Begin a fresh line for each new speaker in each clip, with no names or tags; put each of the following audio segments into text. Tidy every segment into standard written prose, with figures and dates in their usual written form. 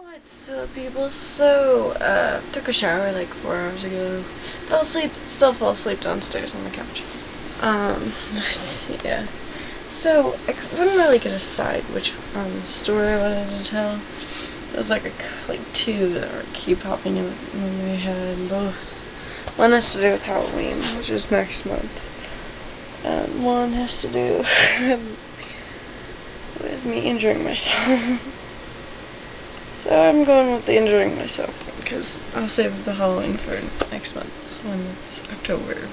What's up, people? So, took a shower like 4 hours ago. Fell asleep, still fell asleep downstairs on the couch. Yeah. So, I couldn't really get decide which story I wanted to tell. There's like two that keep popping in my head. Both. One has to do with Halloween, which is next month. And one has to do with me injuring myself. So I'm going with the injuring myself one, because I'll save the Halloween for next month, when it's October.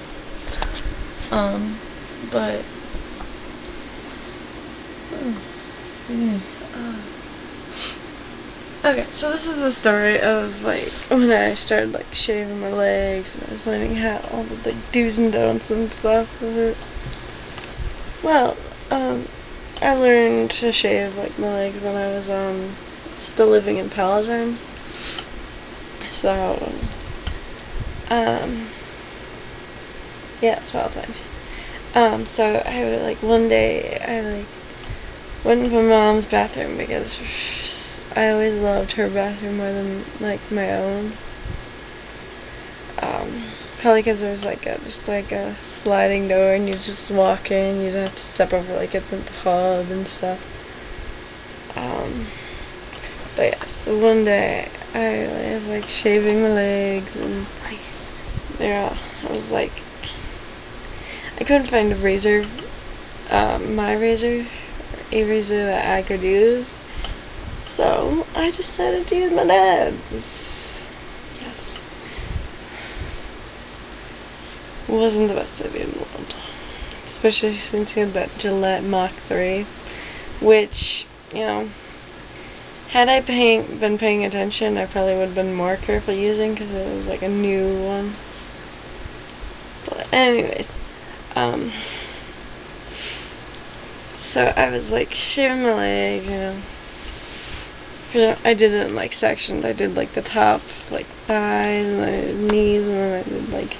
Okay, so this is the story of, like, when I started, like, shaving my legs, and I was learning how all the, like, do's and don'ts and stuff of it. Well, I learned to shave, like, my legs when I was, still living in Palatine. So, yeah, it's Palatine. So I would, like, one day, I, like, went into my mom's bathroom because I always loved her bathroom more than, like, my own. Probably because there was, like, just a sliding door and you just walk in, you don't have to step over, like, at the tub and stuff. But yeah, so one day I was like shaving my legs, and I was like, I couldn't find a razor, a razor that I could use, so I decided to use my dad's. Yes. It wasn't the best idea in the world, especially since he had that Gillette Mach 3, which, you know, had I been paying attention, I probably would have been more careful using, because it was like a new one. But anyways, so I was like shaving my legs, you know. I did it in like sections. I did like the top, like thighs, and then I did knees, and then I did like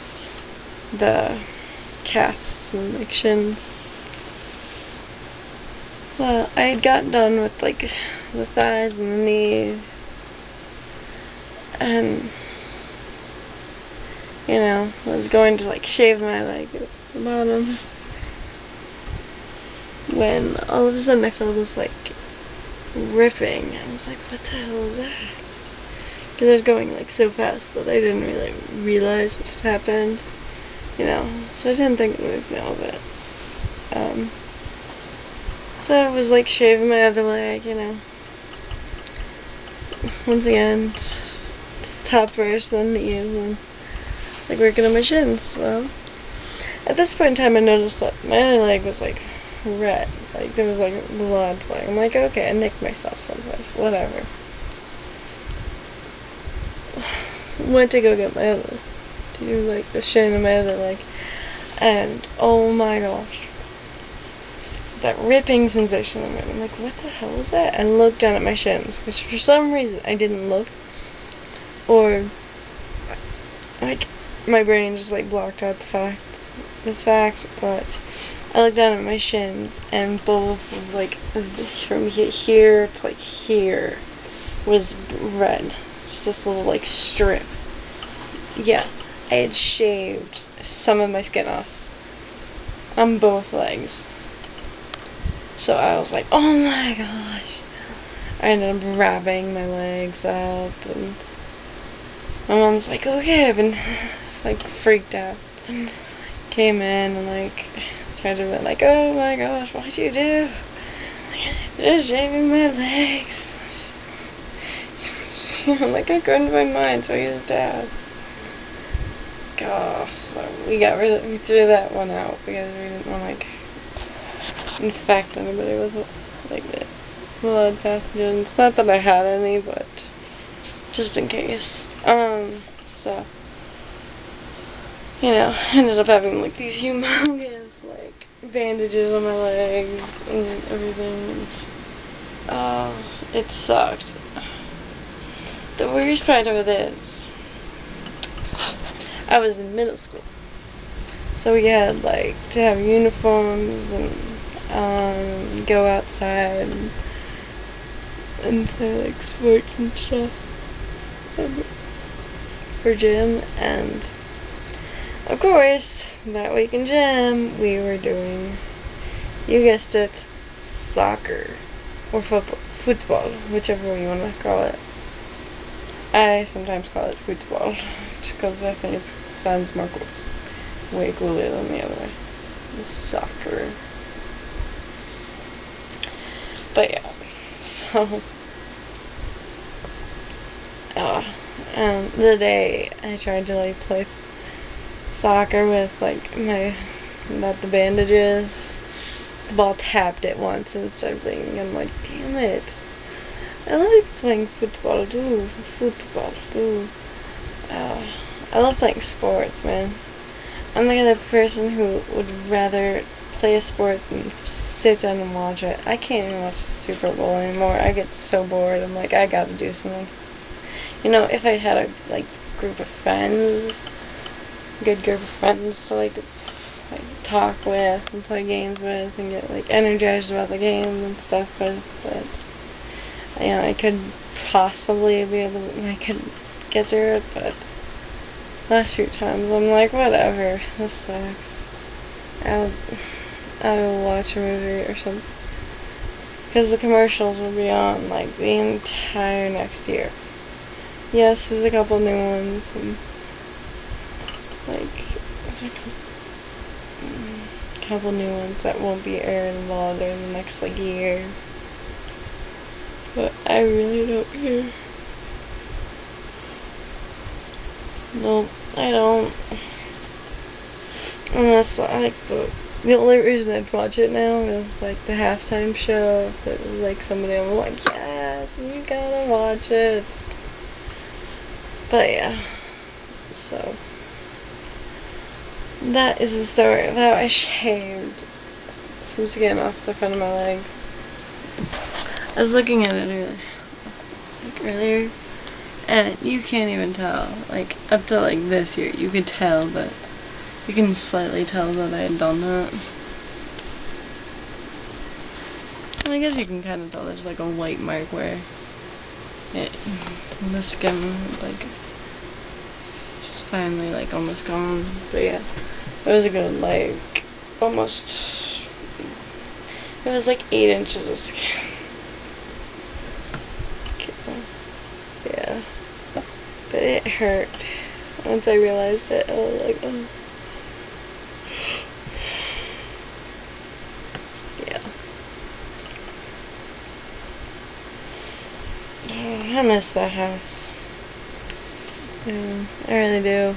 the calves and like shins. Well, I had gotten done with like the thighs and the knees, and, you know, I was going to like shave my leg at the bottom, when all of a sudden I felt this like ripping. I was like, what the hell is that? Because I was going like so fast that I didn't really realize what had happened, you know, so I didn't think anything of it. So I was like shaving my other leg, you know. Once again, top first, then knees, and like working on my shins. Well, at this point in time, I noticed that my other leg was like red, like there was like blood flowing. I'm like, okay, I nicked myself someplace, whatever. Went to go get my other, do like the shin of my other leg, and oh my gosh, that ripping sensation of it. I'm like, what the hell is that? And looked down at my shins, which for some reason I didn't look, or like my brain just like blocked out this fact. But I looked down at my shins, and both like from here to like here was red, just this little like strip. Yeah, I had shaved some of my skin off on both legs. So I was like, oh my gosh. I ended up wrapping my legs up, and my mom's like, okay, I've been like freaked out. Came in and like tried to be like, oh my gosh, what'd you do? Just shaving my legs. Like, I couldn't find mine, so I used Dad's. Gosh, so we threw that one out because we didn't want to like infect anybody with like the blood pathogens. Not that I had any, but just in case. So, you know, ended up having like these humongous like bandages on my legs and everything. It sucked. The worst part of it is, I was in middle school, so we had like to have uniforms and go outside and play like sports and stuff for gym. And of course, that week in gym, we were doing, you guessed it, soccer or football, whichever you want to call it. I sometimes call it football, just because I think it sounds more cool, way cooler than the other way, the soccer. But yeah, so the day I tried to like play soccer with like the bandages, the ball tapped it once and it started bleeding. I'm like, damn it. I like playing football too. I love playing sports, man. I'm the kind of person who would rather play a sport than sit down and watch it. I can't even watch the Super Bowl anymore. I get so bored. I'm like, I gotta do something. You know, if I had a like group of friends, good group of friends to like talk with and play games with and get like energized about the game and stuff with, but you know, I could possibly be able to, I could get through it, but last few times I'm like, whatever, this sucks. I will watch a movie or something, because the commercials will be on like the entire next year. Yes, there's a couple new ones, and like a couple new ones that won't be airing longer in the next like year. But I really don't care. No, I don't. Unless like the only reason I'd watch it now is like the halftime show. If it was like somebody, I'm like, yes, you gotta watch it. But yeah, so that is the story of how I shaved some skin off the front of my legs. I was looking at it earlier, and you can't even tell. Like up to like this year, you could tell that. You can slightly tell that I had done that. And I guess you can kind of tell there's like a white mark where the skin like is finally like almost gone. But yeah, it was a good like almost. It was like 8 inches of skin. Yeah, but it hurt. Once I realized it, I was like, oh. I miss that house. Yeah, I really do.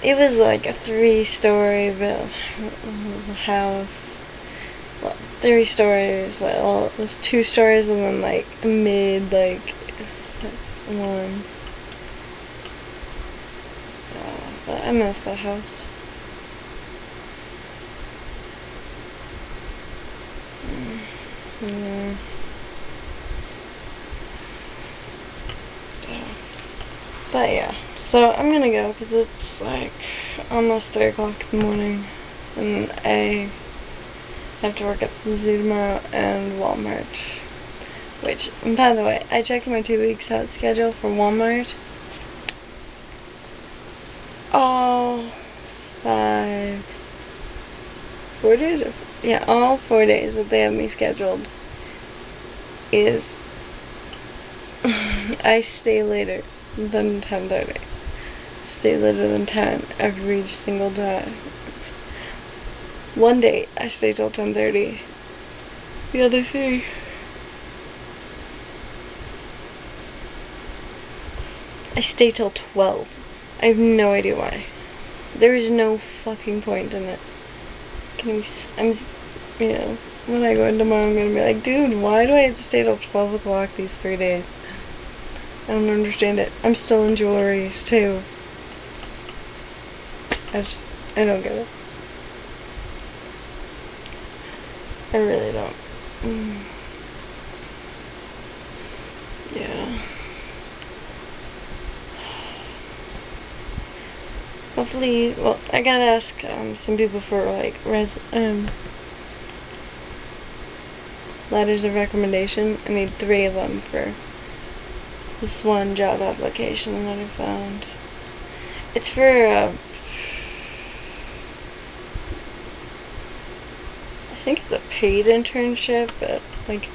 It was like a 3-story house. Well, 3 stories. Well, it was 2 stories and then like a mid like one. But I miss that house. Yeah. But yeah, so I'm gonna go because it's like almost 3 o'clock in the morning, and I have to work at the zoo tomorrow and Walmart. Which, by the way, I checked my 2 weeks out schedule for Walmart. All 4 days, yeah, all 4 days that they have me scheduled is I stay later than 10:30. Stay later than 10 every single time. One day I stay till 10:30. The other 3 I stay till 12. I have no idea why. There is no fucking point in it. You know, when I go in tomorrow, I'm gonna be like, dude, why do I have to stay till 12 o'clock these 3 days? I don't understand it. I'm still in jewelries, too. I don't get it. I really don't. Yeah. Hopefully, well, I gotta ask some people for like letters of recommendation. I need 3 of them for this one job application that I found. It's for I think it's a paid internship at like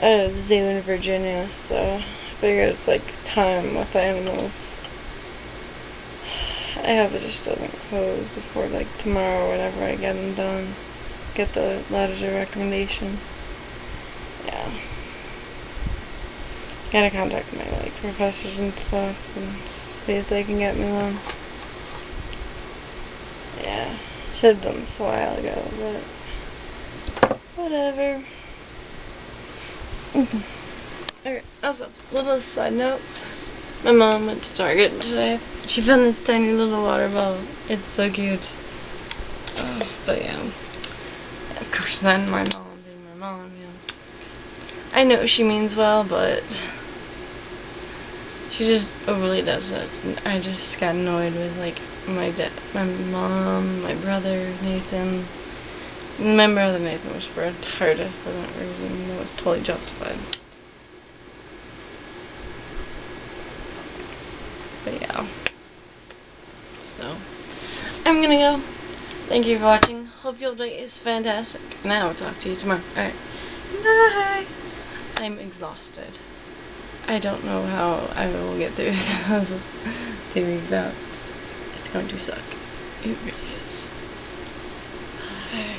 a zoo in Virginia, so I figured it's like time with animals. I hope it just doesn't close before like tomorrow or whenever I get them done. Get the letters of recommendation. Yeah. Gotta contact my like professors and stuff and see if they can get me one. Yeah. Should have done this a while ago, but whatever. Okay, also, little side note. My mom went to Target today. She found this tiny little water bottle. It's so cute. But yeah. Of course then my mom being my mom, you know. I know she means well, but she just overly does it. And I just got annoyed with like my dad, my mom, my brother, Nathan. And my brother Nathan was retarded for that reason. It was totally justified. But yeah. So, I'm gonna go. Thank you for watching. Hope your day is fantastic. And I will talk to you tomorrow. Alright. Bye! I'm exhausted. I don't know how I will get through this 2 weeks out. It's going to suck. It really is. Bye.